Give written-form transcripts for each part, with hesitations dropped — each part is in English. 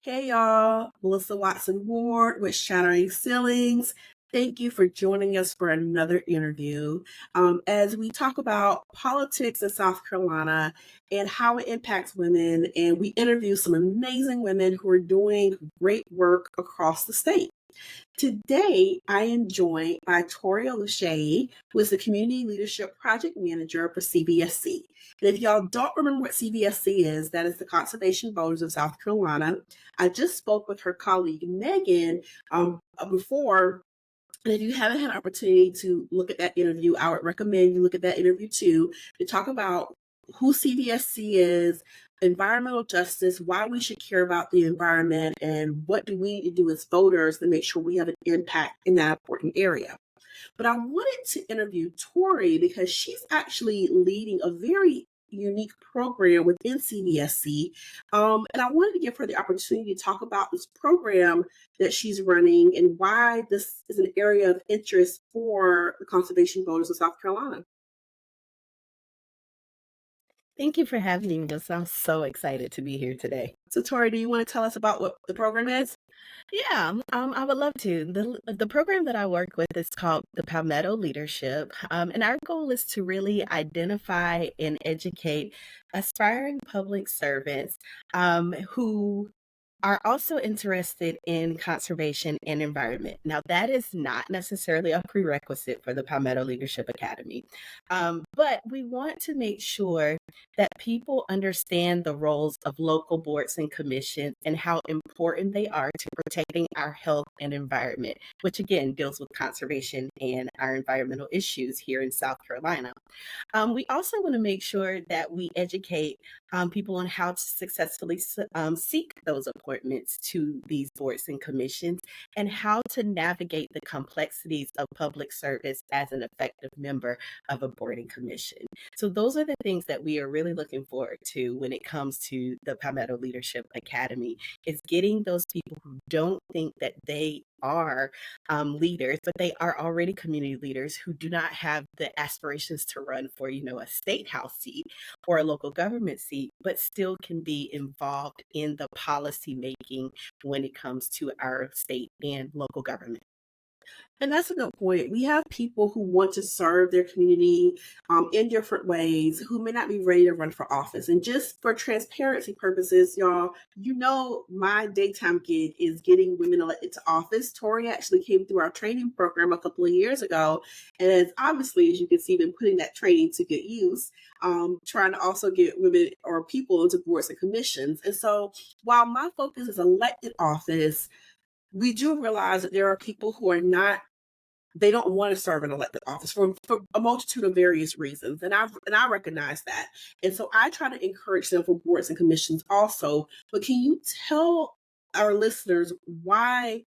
Hey y'all, Melissa Watson Ward with Shattering Ceilings. Thank you for joining us for another interview as we talk about politics in South Carolina and how it impacts women. And we interview some amazing women who are doing great work across the state. Today, I am joined by Tori Oluseyi, who is the Community Leadership Project Manager for CVSC. And if y'all don't remember what CVSC is, that is the Conservation Voters of South Carolina. I just spoke with her colleague Megan before. And if you haven't had an opportunity to look at that interview, I would recommend you look at that interview too, to talk about who CVSC is, environmental justice, why we should care about the environment, and what do we need to do as voters to make sure we have an impact in that important area. But I wanted to interview Tori because she's actually leading a very unique program within CVSC. And I wanted to give her the opportunity to talk about this program that she's running and why this is an area of interest for the conservation voters of South Carolina. Thank you for having me. I'm so excited to be here today. So, Tori, do you want to tell us about what the program is? Yeah, I would love to. The program that I work with is called the Palmetto Leadership, and our goal is to really identify and educate aspiring public servants who are also interested in conservation and environment. Now, that is not necessarily a prerequisite for the Palmetto Leadership Academy, but we want to make sure that people understand the roles of local boards and commissions and how important they are to protecting our health and environment, which again deals with conservation and our environmental issues here in South Carolina. We also want to make sure that we educate people on how to successfully seek those appointments to these boards and commissions and how to navigate the complexities of public service as an effective member of a board and commission. So those are the things that we are really looking forward to when it comes to the Palmetto Leadership Academy, is getting those people who don't think that they are leaders, but they are already community leaders who do not have the aspirations to run for, a state house seat or a local government seat, but still can be involved in the policy making when it comes to our state and local government. And that's a good point. We have people who want to serve their community in different ways who may not be ready to run for office. And just for transparency purposes, y'all, my daytime gig is getting women elected to office. Tori actually came through our training program a couple of years ago. And obviously, as you can see, been putting that training to good use, trying to also get women or people into boards and commissions. And so while my focus is elected office, we do realize that there are people who are not, they don't want to serve in elected office for a multitude of various reasons. And I recognize that. And so I try to encourage them for boards and commissions also. But can you tell our listeners why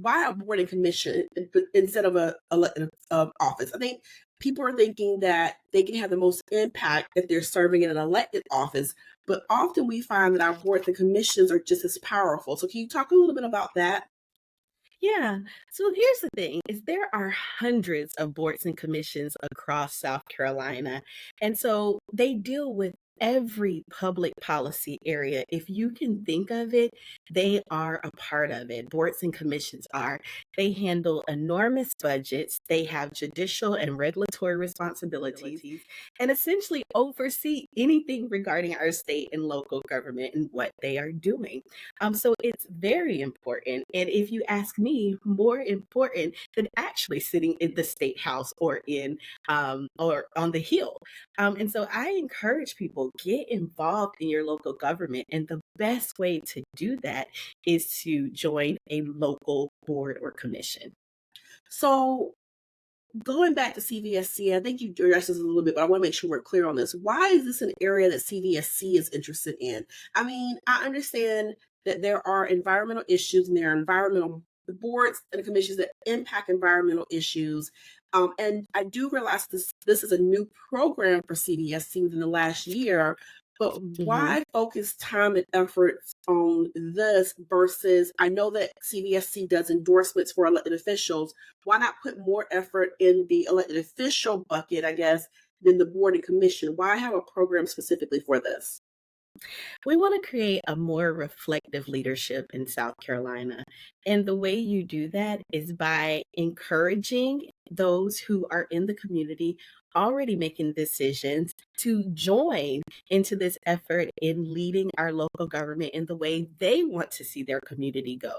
a board and commission instead of a elected office? I think people are thinking that they can have the most impact if they're serving in an elected office, but often we find that our boards and commissions are just as powerful. So can you talk a little bit about that? Yeah. So here's the thing is there are hundreds of boards and commissions across South Carolina. And so they deal with every public policy area. If you can think of it, they are a part of it. Boards and commissions are. They handle enormous budgets. They have judicial and regulatory responsibilities and essentially oversee anything regarding our state and local government and what they are doing. So it's very important. And if you ask me, more important than actually sitting in the state house or on the Hill. And so I encourage people, get involved in your local government. And the best way to do that is to join a local board or commission. So going back to CVSC, I think you addressed this a little bit, but I want to make sure we're clear on this. Why is this an area that CVSC is interested in? I mean, I understand that there are environmental issues and there are environmental boards and commissions that impact environmental issues. And I do realize this is a new program for CVSC within the last year, but Mhm. why focus time and efforts on this versus, I know that CVSC does endorsements for elected officials. Why not put more effort in the elected official bucket, I guess, than the board and commission? Why have a program specifically for this? We want to create a more reflective leadership in South Carolina. And the way you do that is by encouraging those who are in the community already making decisions to join into this effort in leading our local government in the way they want to see their community go.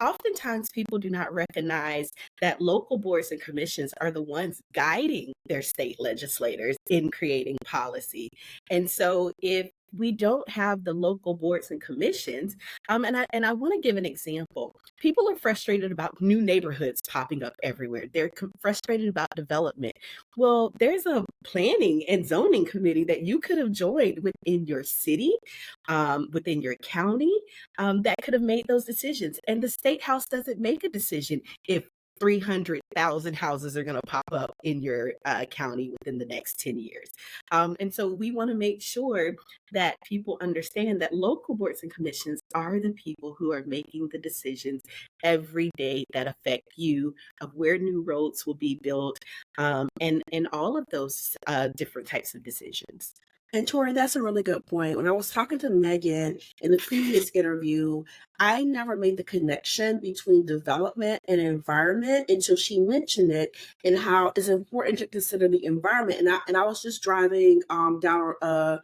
Oftentimes, people do not recognize that local boards and commissions are the ones guiding their state legislators in creating policy. And so, if we don't have the local boards and commissions. And I want to give an example. People are frustrated about new neighborhoods popping up everywhere. They're frustrated about development. Well, there's a planning and zoning committee that you could have joined within your city, within your county, that could have made those decisions. And the state house doesn't make a decision if 300,000 houses are going to pop up in your county within the next 10 years. And so we want to make sure that people understand that local boards and commissions are the people who are making the decisions every day that affect you, of where new roads will be built, and all of those different types of decisions. And Tori, that's a really good point. When I was talking to Megan in the previous interview, I never made the connection between development and environment until she mentioned it, and how it's important to consider the environment. And I was just driving down a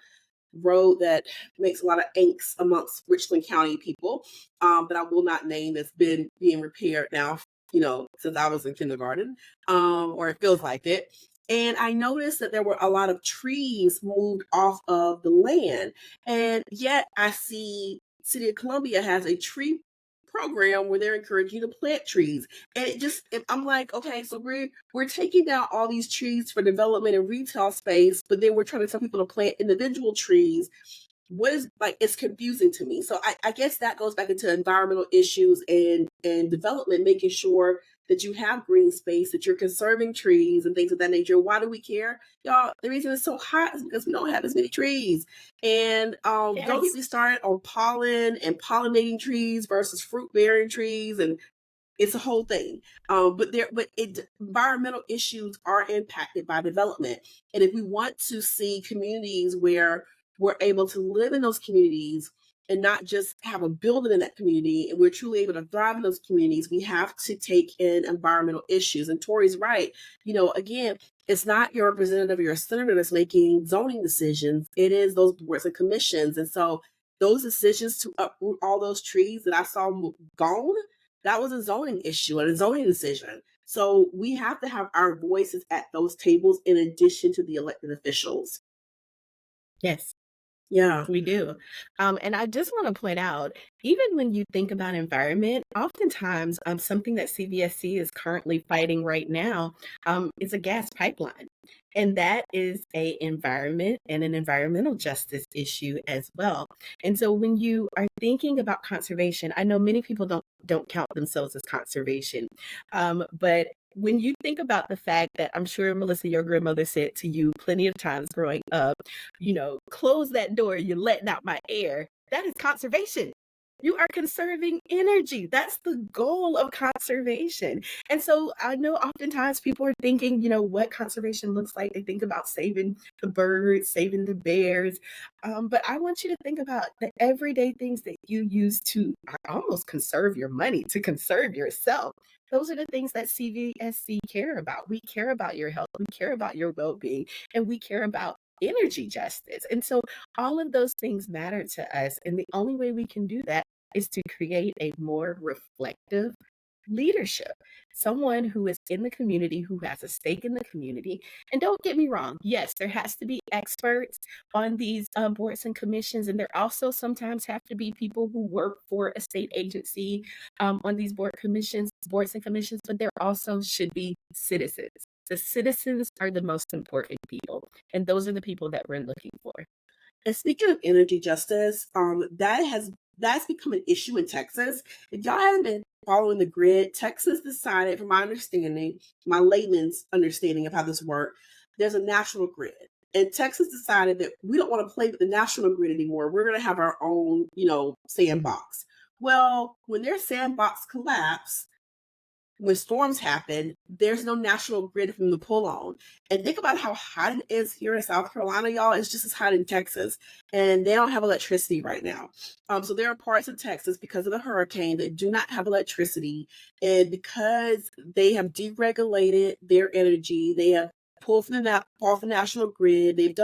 road that makes a lot of angst amongst Richland County people, that I will not name, that's been being repaired now, since I was in kindergarten, or it feels like it. And I noticed that there were a lot of trees moved off of the land. And yet I see City of Columbia has a tree program where they're encouraging you to plant trees. And I'm like, okay, so we're taking down all these trees for development and retail space, but then we're trying to tell people to plant individual trees. What is, like, it's confusing to me. So I guess that goes back into environmental issues and development, making sure that you have green space, that you're conserving trees and things of that nature. Why do we care? Y'all, the reason it's so hot is because we don't have as many trees. And don't get me started on pollen and pollinating trees versus fruit bearing trees, and it's a whole thing. Environmental issues are impacted by development. And if we want to see communities where we're able to live in those communities and not just have a building in that community, and we're truly able to thrive in those communities, we have to take in environmental issues. And Tori's right. Again, it's not your representative or your senator that's making zoning decisions. It is those boards and commissions. And so those decisions to uproot all those trees that I saw gone, that was a zoning issue and a zoning decision. So we have to have our voices at those tables in addition to the elected officials. Yes. Yeah. We do. And I just want to point out, even when you think about environment, oftentimes something that CVSC is currently fighting right now is a gas pipeline. And that is a environment and an environmental justice issue as well. And so when you are thinking about conservation, I know many people don't count themselves as conservation, but when you think about the fact that, I'm sure, Melissa, your grandmother said to you plenty of times growing up, close that door, you're letting out my air. That is conservation. You are conserving energy. That's the goal of conservation. And so I know oftentimes people are thinking, what conservation looks like. They think about saving the birds, saving the bears. But I want you to think about the everyday things that you use to almost conserve your money, to conserve yourself. Those are the things that CVSC care about. We care about your health. We care about your well-being, and we care about energy justice. And so all of those things matter to us. And the only way we can do that is to create a more reflective leadership, someone who is in the community, who has a stake in the community. And don't get me wrong, yes, there has to be experts on these boards and commissions, and there also sometimes have to be people who work for a state agency on these boards and commissions, but there also should be citizens. The citizens are the most important people, and those are the people that we're looking for. And speaking of energy justice, that's become an issue in Texas. If y'all haven't been following the grid, Texas decided, from my understanding, my layman's understanding of how this works, there's a national grid. And Texas decided that we don't want to play with the national grid anymore. We're going to have our own, sandbox. Well, when their sandbox collapsed, when storms happen, there's no national grid for them to pull on. And think about how hot it is here in South Carolina, y'all. It's just as hot in Texas, and they don't have electricity right now. So there are parts of Texas, because of the hurricane, that do not have electricity, and because they have deregulated their energy, they have pulled from off the national grid. They've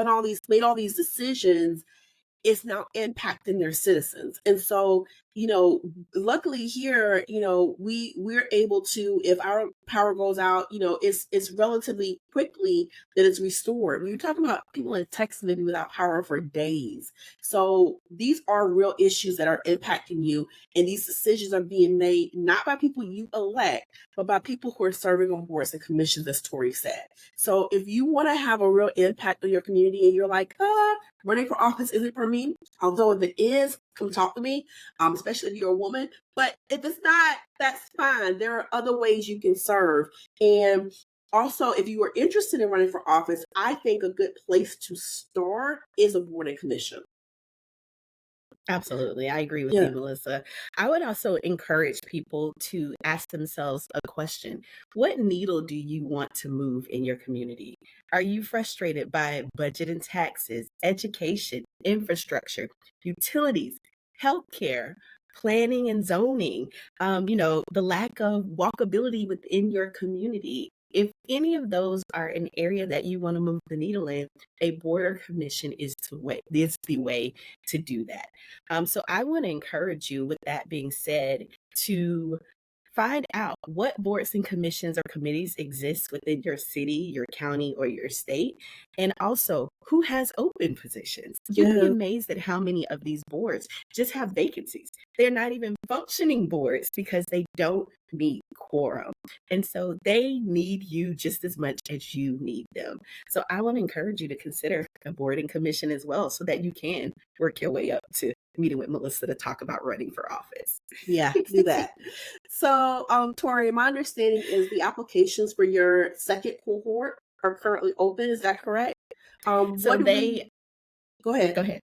made all these decisions. It's now impacting their citizens. And so, luckily here, we're able to, if our power goes out, it's relatively quickly that it's restored. We're talking about people in Texas living without power for days. So these are real issues that are impacting you. And these decisions are being made not by people you elect, but by people who are serving on boards and commissions, as Tori said. So if you want to have a real impact on your community and you're like, running for office isn't for me, although if it is, come talk to me, especially if you're a woman. But if it's not, that's fine. There are other ways you can serve. And also, if you are interested in running for office, I think a good place to start is a board and commission. Absolutely. I agree with Yeah. you, Melissa. I would also encourage people to ask themselves a question. What needle do you want to move in your community? Are you frustrated by budget and taxes, education, infrastructure, utilities, healthcare, planning and zoning, the lack of walkability within your community? If any of those are an area that you want to move the needle in, a board or commission is the way to do that. So I want to encourage you, with that being said, to find out what boards and commissions or committees exist within your city, your county, or your state, and also who has open positions. You'd be Yeah. amazed at how many of these boards just have vacancies. They're not even functioning boards because they don't meet quorum. And so they need you just as much as you need them. So I want to encourage you to consider a board and commission as well, so that you can work your way up to meeting with Melissa to talk about running for office. Yeah, do that. So, Tori, my understanding is the applications for your second cohort are currently open. Is that correct? So What do we Go ahead. go ahead.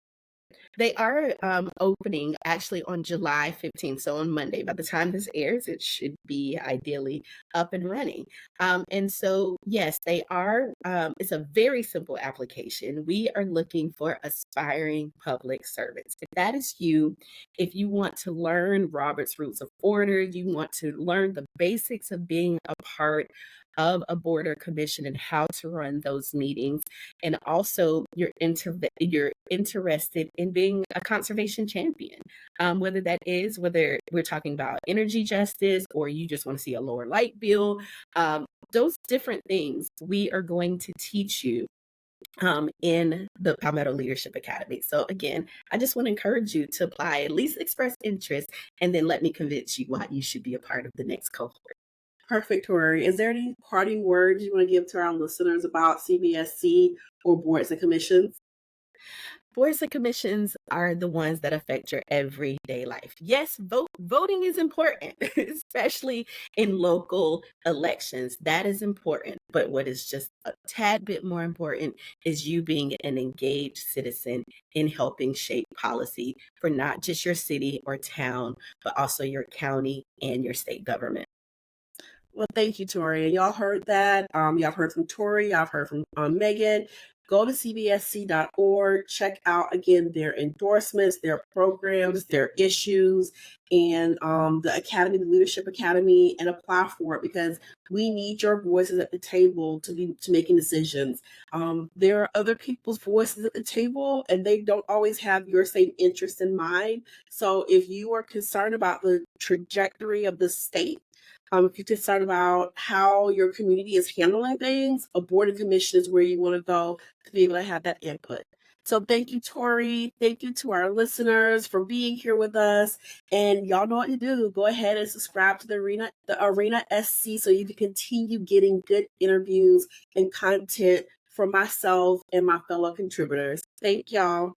They are opening actually on July 15th, so on Monday. By the time this airs, it should be ideally up and running. And so, yes, they are. It's a very simple application. We are looking for aspiring public servants. If that is you, if you want to learn Robert's Rules of Order, you want to learn the basics of being a part of a board or commission and how to run those meetings, and also you're interested in being a conservation champion, whether we're talking about energy justice or you just want to see a lower light bill, those different things we are going to teach you in the Palmetto Leadership Academy. So again, I just want to encourage you to apply, at least express interest, and then let me convince you why you should be a part of the next cohort. Perfect, Tori. Is there any parting words you want to give to our listeners about CVSC or boards and commissions? Boards and commissions are the ones that affect your everyday life. Yes, voting is important, especially in local elections. That is important. But what is just a tad bit more important is you being an engaged citizen in helping shape policy for not just your city or town, but also your county and your state government. Well, thank you, Tori. And y'all heard that. Y'all heard from Tori. Y'all heard from Megan. Go to cvsc.org. Check out, again, their endorsements, their programs, their issues, and the Academy, the Leadership Academy, and apply for it, because we need your voices at the table to making decisions. There are other people's voices at the table, and they don't always have your same interest in mind. So if you are concerned about the trajectory of the state, if you're concerned about how your community is handling things, a board and commission is where you want to go to be able to have that input. So thank you, Tori. Thank you to our listeners for being here with us. And y'all know what to do. Go ahead and subscribe to the Arena SC, so you can continue getting good interviews and content from myself and my fellow contributors. Thank y'all.